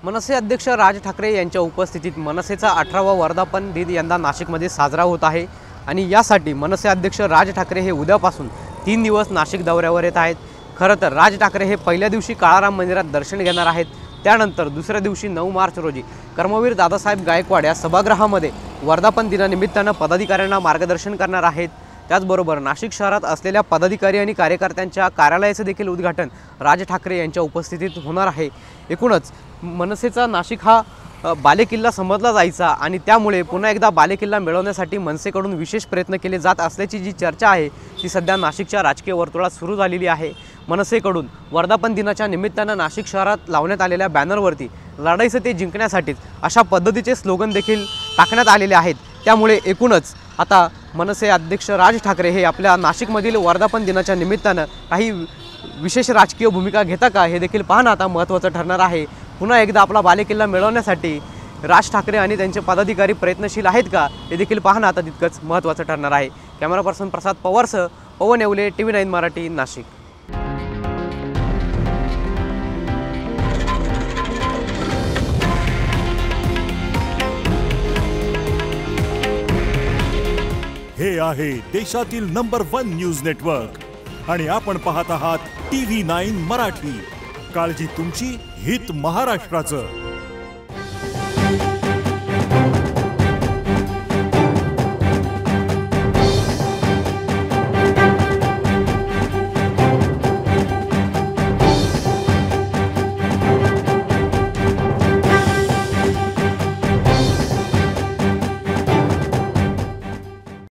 मनसे अध्यक्ष राज ठाकरे यांच्या उपस्थितीत मनसेचा 18वा वर्धापन दिन यंदा नाशिकमध्ये साजरा होत आहे आणि यासाठी मनसे अध्यक्ष राज ठाकरे हे उद्यापासून 3 दिवस नाशिक दौऱ्यावर येत आहेत। खरं तर राज ठाकरे हे पहिल्या दिवशी काळाराम मंदिरात दर्शन घेणार आहेत। त्यानंतर दुसऱ्या दिवशी 9 मार्च रोजी कर्मवीर दादासाहेब गायकवाड या सभागृहामध्ये वर्धापन दिनानिमित्तानं पदाधिकाऱ्यांना मार्गदर्शन करणार आहेत। त्याचबरोबर नाशिक शहरात असलेल्या पदाधिकारी आणि कार्यकर्त्यांच्या कार्यालयाचे देखील उद्घाटन राज ठाकरे यांच्या उपस्थितीत होणार आहे। एकूणच मनसेचा नाशिक हा बालेकिल्ला समजला जायचा आणि त्यामुळे पुन्हा एकदा बालेकिल्ला मिळवण्यासाठी मनसेकडून विशेष प्रयत्न केले जात असल्याची जी चर्चा आहे ती सध्या नाशिकच्या राजकीय वर्तुळात सुरू झालेली आहे। मनसेकडून वर्धापन दिनाच्या निमित्तानं नाशिक शहरात लावण्यात आलेल्या बॅनरवरती लढाईचं ते जिंकण्यासाठीच अशा पद्धतीचे स्लोगन देखील टाकण्यात आलेले आहेत। त्यामुळे एकूणच आता मनसे अध्यक्ष राज ठाकरे हे आपल्या नाशिकमधील वर्धापन दिनाच्या निमित्तानं काही विशेष राजकीय भूमिका घेता का हे देखील पाहणं आता महत्त्वाचं ठरणार आहे। पुन्हा एकदा आपला बालेकिल्ला मिळवण्यासाठी राज ठाकरे आणि त्यांचे पदाधिकारी प्रयत्नशील आहेत का हे देखील पाहणं आता तितकंच महत्त्वाचं ठरणार आहे। कॅमेरा पर्सन प्रसाद पवारसह पवन येवले, TV9 मराठी, नाशिक। हे आहे देशातील नंबर 1 न्यूज नेटवर्क आणि आपण पाहत आहात TV9 मराठी। काळजी तुमची, हित महाराष्ट्राचं।